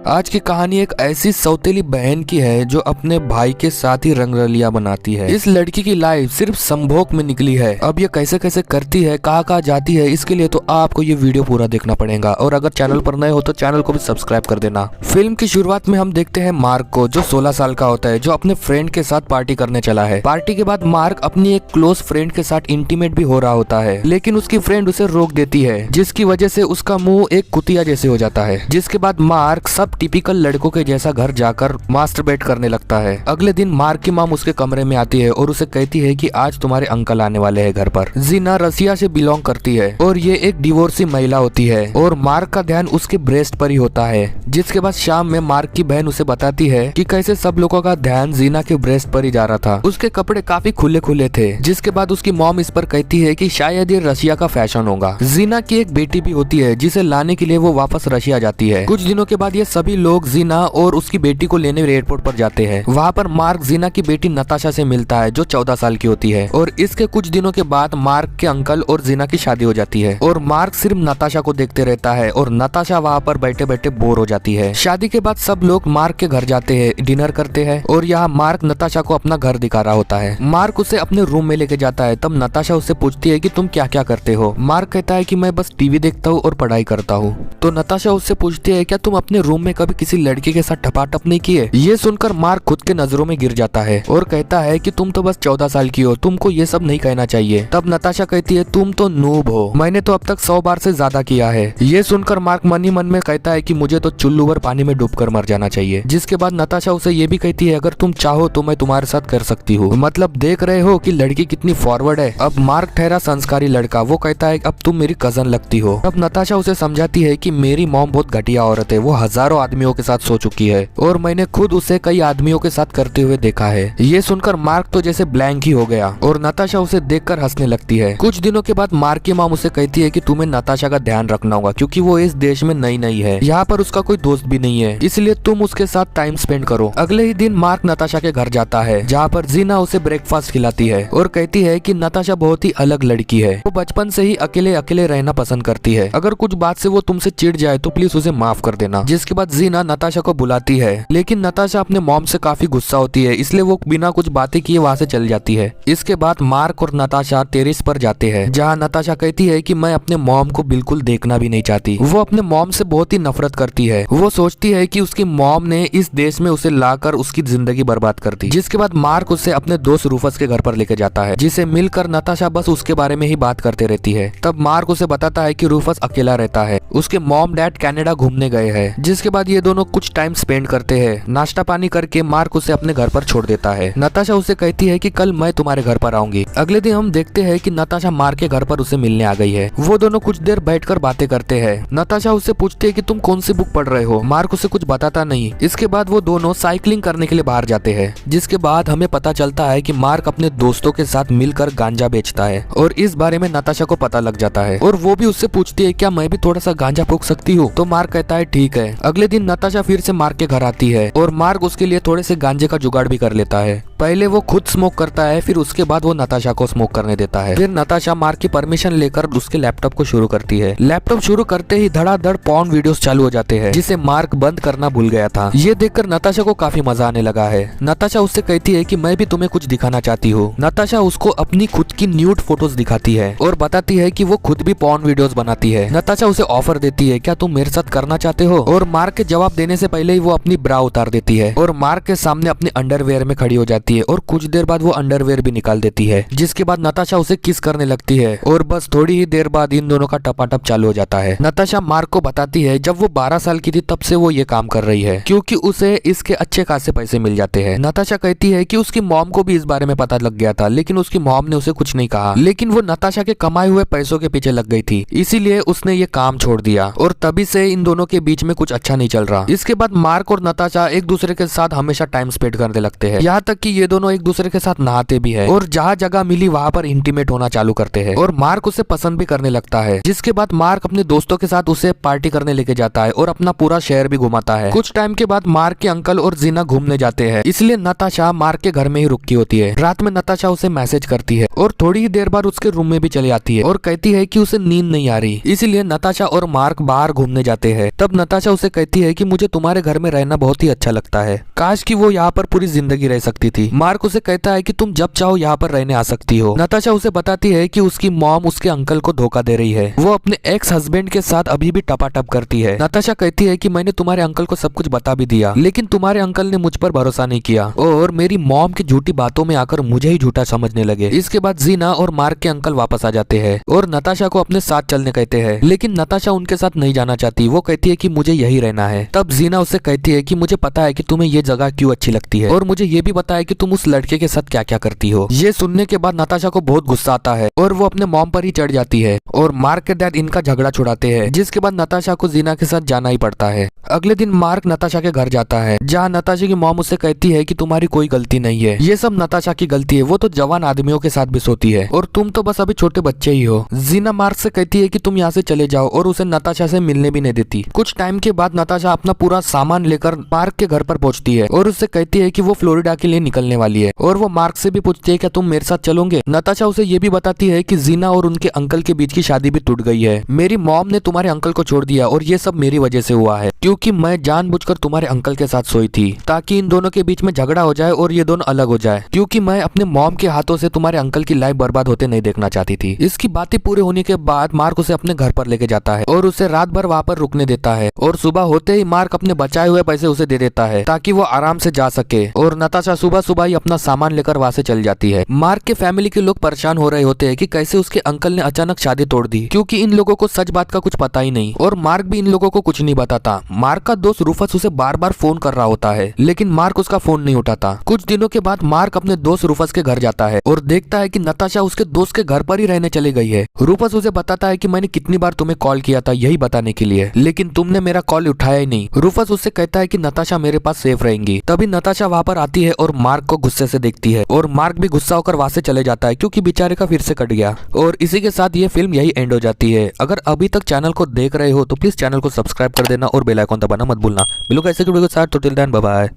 आज की कहानी एक ऐसी सौतेली बहन की है जो अपने भाई के साथ ही रंगरलिया बनाती है। इस लड़की की लाइफ सिर्फ संभोग में निकली है। अब ये कैसे कैसे करती है, कहाँ कहाँ जाती है, इसके लिए तो आपको ये वीडियो पूरा देखना पड़ेगा। और अगर चैनल पर नए हो तो चैनल को भी सब्सक्राइब कर देना। फिल्म की शुरुआत में हम देखते हैं मार्क को, जो 16 साल का होता है, जो अपने फ्रेंड के साथ पार्टी करने चला है। पार्टी के बाद मार्क अपनी एक क्लोज फ्रेंड के साथ इंटीमेट भी हो रहा होता है, लेकिन उसकी फ्रेंड उसे रोक देती है, जिसकी वजह से उसका मुंह एक कुतिया जैसे हो जाता है। जिसके बाद मार्क सब टिपिकल लड़कों के जैसा घर जाकर मास्टरबेट करने लगता है। अगले दिन मार्क की माम उसके कमरे में आती है और उसे कहती है कि आज तुम्हारे अंकल आने वाले हैं घर पर। जीना रसिया से बिलोंग करती है और ये एक डिवोर्सी महिला होती है और मार्क का ध्यान उसके ब्रेस्ट पर ही होता है। जिसके बाद शाम में मार्क की बहन उसे बताती है कि कैसे सब लोगों का ध्यान जीना के ब्रेस्ट पर ही जा रहा था। उसके कपड़े काफी खुले खुले थे। जिसके बाद उसकी मॉम इस पर कहती है कि शायद ये रशिया का फैशन होगा। जीना की एक बेटी भी होती है जिसे लाने के लिए वो वापस रशिया जाती है। कुछ दिनों के बाद ये सभी लोग जीना और उसकी बेटी को लेने एयरपोर्ट पर जाते हैं। वहाँ पर मार्क जीना की बेटी नताशा से मिलता है जो 14 साल की होती है। और इसके कुछ दिनों के बाद मार्क के अंकल और जीना की शादी हो जाती है और मार्क सिर्फ नताशा को देखते रहता है और नताशा वहाँ पर बैठे बैठे बोर हो जाती है। शादी के बाद सब लोग मार्क के घर जाते हैं, डिनर करते हैं और यहाँ मार्क नताशा को अपना घर दिखा रहा होता है। मार्क उसे अपने रूम में लेके जाता है। तब नताशा उससे पूछती है कि तुम क्या क्या करते हो। मार्क कहता है कि मैं बस टीवी देखता हूँ और पढ़ाई करता हूँ। तो नताशा उससे पूछती है क्या तुम अपने रूम में कभी किसी लड़की के साथ टपाटप नहीं किए। ये सुनकर मार्क खुद के नजरों में गिर जाता है और कहता है कि तुम तो बस 14 साल की हो, तुमको ये सब नहीं कहना चाहिए। तब नताशा कहती है तुम तो नूब हो, मैंने तो अब तक 100 बार से ज्यादा किया है। ये सुनकर मार्क मन ही मन में कहता है कि मुझे तो चुल्लू भर पानी में डूबकर मर जाना चाहिए। जिसके बाद नताशा उसे ये भी कहती है अगर तुम चाहो तो मैं तुम्हारे साथ कर सकती हूँ। मतलब देख रहे हो कि लड़की कितनी फॉरवर्ड है। अब मार्क ठहरा संस्कारी लड़का, वो कहता है अब तुम मेरी कजन लगती हो। अब नताशा उसे समझाती है कि मेरी मॉम बहुत घटिया औरत है, वो हजारों आदमियों के साथ सो चुकी है और मैंने खुद उसे कई आदमियों के साथ करते हुए देखा है। ये सुनकर मार्क तो जैसे ब्लैंक ही हो गया और नताशा उसे देखकर हंसने लगती है। कुछ दिनों के बाद मार्क की माम उसे कहती है कि तुम्हें नताशा का ध्यान रखना होगा क्योंकि वो इस देश में नई नई है, यहाँ पर उसका कोई दोस्त भी नहीं है, इसलिए तुम उसके साथ टाइम स्पेंड करो। अगले ही दिन मार्क नताशा के घर जाता है जहाँ पर जीना उसे ब्रेकफास्ट खिलाती है और कहती है कि नताशा बहुत ही अलग लड़की है, वो बचपन से ही अकेले अकेले रहना पसंद करती है। अगर कुछ बात से वो तुमसे चिढ़ जाए तो प्लीज उसे माफ कर देना। जिसके बाद जीना नताशा को बुलाती है, लेकिन नताशा अपने मॉम से काफी गुस्सा होती है, इसलिए वो बिना कुछ बातें किए वहाँ से चल जाती है। इसके बाद मार्क और नताशा टेरेस पर जाते हैं जहाँ नताशा कहती है कि मैं अपने मॉम को बिल्कुल देखना भी नहीं चाहती। वो अपने मॉम से बहुत ही नफरत करती है। वो सोचती है कि उसकी मॉम ने इस देश में उसे लाकर उसकी जिंदगी बर्बाद कर दी। जिसके बाद मार्क उसे अपने दोस्त रूफस के घर पर लेके जाता है, जिसे मिलकर नताशा बस उसके बारे में ही बात करते रहती है। तब मार्क उसे बताता है कि रूफस अकेला रहता है, उसके मॉम डैड कनाडा घूमने गए हैं। जिसके बाद ये दोनों कुछ टाइम स्पेंड करते हैं। नाश्ता पानी करके मार्क उसे अपने घर पर छोड़ देता है। नताशा उसे कहती है कि कल मैं तुम्हारे घर पर आऊंगी। अगले दिन हम देखते हैं कि नताशा मार्क के घर पर उसे मिलने आ गई है। वो दोनों कुछ देर बैठकर बातें करते हैं। नताशा उससे पूछती है कि तुम कौन सी बुक पढ़ रहे हो। मार्क उसे कुछ बताता नहीं। इसके बाद वो दोनों साइकिलिंग करने के लिए बाहर जाते हैं। जिसके बाद हमें पता चलता है कि मार्क अपने दोस्तों के साथ मिलकर गांजा बेचता है और इस बारे में नताशा को पता लग जाता है और वो भी उससे पूछती है क्या मैं भी थोड़ा सा गांजा फूंक सकती हूँ। तो मार्क कहता है ठीक है। अगले दिन नताशा फिर से मार्क के घर आती है और मार्क उसके लिए थोड़े से गांजे का जुगाड़ भी कर लेता है। पहले वो खुद स्मोक करता है, फिर उसके बाद वो नताशा को स्मोक करने देता है। फिर नताशा मार्क की परमिशन लेकर उसके लैपटॉप को शुरू करती है। लैपटॉप शुरू करते ही धड़ाधड़ पॉर्न वीडियोस चालू हो जाते हैं, जिसे मार्क बंद करना भूल गया था। ये देखकर नताशा को काफी मजा आने लगा है। नताशा उससे कहती है कि मैं भी तुम्हें कुछ दिखाना चाहती हूँ। नताशा उसको अपनी खुद की न्यूड फोटोज दिखाती है और बताती है कि वो खुद भी पॉर्न वीडियोस बनाती है। नताशा उसे ऑफर देती है क्या तुम मेरे साथ करना चाहते हो। और मार्क के जवाब देने से पहले ही वो अपनी ब्रा उतार देती है और मार्क के सामने अपने अंडरवेयर में खड़ी हो जाती है और कुछ देर बाद वो अंडरवेयर भी निकाल देती है। जिसके बाद नताशा उसे किस करने लगती है और बस थोड़ी ही देर बाद इन दोनों का टपाटप चालू हो जाता है। नताशा मार्क को बताती है जब वो 12 साल की थी तब से वो ये काम कर रही है क्योंकि उसे इसके अच्छे खासे पैसे मिल जाते हैं। नताशा कहती है कि उसकी मॉम को भी इस बारे में पता लग गया था, लेकिन उसकी मॉम ने उसे कुछ नहीं कहा। लेकिन वो नताशा के कमाए हुए पैसों के पीछे लग गई थी, इसीलिए उसने ये काम छोड़ दिया और तभी से इन दोनों के बीच में कुछ अच्छा नहीं चल रहा। इसके बाद मार्क और नताशा एक दूसरे के साथ हमेशा टाइम स्पेंड करने लगते हैं, यहाँ तक कि ये दोनों एक दूसरे के साथ नहाते भी है और जहाँ जगह मिली वहाँ पर इंटीमेट होना चालू करते हैं और मार्क उसे पसंद भी करने लगता है। जिसके बाद मार्क अपने दोस्तों के साथ उसे पार्टी करने लेके जाता है और अपना पूरा शहर भी घुमाता है। कुछ टाइम के बाद मार्क के अंकल और जीना घूमने जाते हैं, इसलिए नताशा मार्क के घर में ही रुकी होती है। रात में नताशा उसे मैसेज करती है और थोड़ी ही देर बाद उसके रूम में भी चली आती है और कहती है कि उसे नींद नहीं आ रही, इसलिए नताशा और मार्क बाहर घूमने जाते हैं। तब नताशा उसे कहती है कि मुझे तुम्हारे घर में रहना बहुत ही अच्छा लगता है, काश कि वो यहाँ पर पूरी जिंदगी रह सकती थी। मार्क उसे कहता है कि तुम जब चाहो यहाँ पर रहने आ सकती हो। नताशा उसे बताती है कि उसकी मॉम उसके अंकल को धोखा दे रही है, वो अपने एक्स हस्बैंड के साथ अभी भी टपाटप करती है। नताशा कहती है कि मैंने तुम्हारे अंकल को सब कुछ बता भी दिया, लेकिन तुम्हारे अंकल ने मुझ पर भरोसा नहीं किया और मेरी मॉम की झूठी बातों में आकर मुझे ही झूठा समझने लगे। इसके बाद जीना और मार्क के अंकल वापस आ जाते हैं और नताशा को अपने साथ चलने कहते हैं, लेकिन नताशा उनके साथ नहीं जाना चाहती। वो कहती है कि मुझे यही रहना है। तब जीना उससे कहती है कि मुझे पता है कि तुम्हें ये जगह क्यों अच्छी लगती है और मुझे ये भी पता है कि तुम उस लड़के के साथ क्या क्या करती हो। ये सुनने के बाद नताशा को बहुत गुस्सा आता है और वो अपने मॉम पर ही चढ़ जाती है और मार्क के डैड इनका झगड़ा छुड़ाते हैं, जिसके बाद नताशा को जीना के साथ जाना ही पड़ता है। अगले दिन मार्क नताशा के घर जाता है, जहाँ नताशा की मॉम उससे कहती है कि तुम्हारी कोई गलती नहीं है, ये सब नताशा की गलती है, वो तो जवान आदमियों के साथ भी सोती है और तुम तो बस अभी छोटे बच्चे ही हो। जीना मार्क से कहती है कि तुम यहाँ से चले जाओ और उसे नताशा से मिलने भी नहीं देती। कुछ टाइम के बाद नताशा अपना पूरा सामान लेकर मार्क के घर पर पहुंचती है और उससे कहती है कि वो फ्लोरिडा के लिए निकलने वाली है और वो मार्क से भी पूछती है क्या तुम मेरे साथ चलोगे। नताशा उसे ये भी बताती है कि जीना और उनके अंकल के बीच की शादी भी टूट गई है, मेरी मॉम ने तुम्हारे अंकल को छोड़ दिया और ये सब मेरी वजह से हुआ है, क्योंकि मैं जानबूझकर तुम्हारे अंकल के साथ सोई थी ताकि इन दोनों के बीच में झगड़ा हो जाए और ये दोनों अलग हो जाए, क्योंकि मैं अपने मॉम के हाथों से तुम्हारे अंकल की लाइफ बर्बाद होते नहीं देखना चाहती थी। इसकी बातें पूरी होने के बाद मार्क उसे अपने घर पर लेके जाता है और उसे रात भर वहाँ पर रुकने देता है और सुबह होते ही मार्क अपने बचाए हुए पैसे उसे दे देता है ताकि वो आराम से जा सके और नताशा सुबह सुबह ही अपना सामान लेकर वहाँ से चल जाती है। मार्क के फैमिली के लोग परेशान हो रहे होते हैं कि कैसे उसके अंकल ने अचानक शादी तोड़ दी, क्योंकि इन लोगों को सच बात का कुछ पता ही नहीं और मार्क भी इन लोगों को कुछ नहीं बताता। मार्क का दोस्त रूफस उसे बार बार फोन कर रहा होता है, लेकिन मार्क उसका फोन नहीं उठाता। कुछ दिनों के बाद मार्क अपने दोस्त रूफस के घर जाता है और देखता है कि नताशा उसके दोस्त के घर पर ही रहने चली गई है। रूफस उसे बताता है कि मैंने कितनी बार तुम्हें कॉल किया था यही बताने के लिए, लेकिन तुमने मेरा कॉल उठाया ही नहीं। रूफस उससे कहता है कि नताशा मेरे पास सेफ रहेंगी। तभी नताशा वहाँ पर आती है और मार्क को गुस्से से देखती है और मार्क भी गुस्सा होकर वहाँ से चले जाता है, क्योंकि बेचारे का फिर से कट गया। और इसी के साथ ये फिल्म यही एंड हो जाती है। अगर अभी तक चैनल को देख रहे हो तो प्लीज चैनल को सब्सक्राइब कर देना और बेल आइकन दबाना मत भूलना। मिलूंगा ऐसे वीडियो के साथ, तो टिल देन बाय बाय।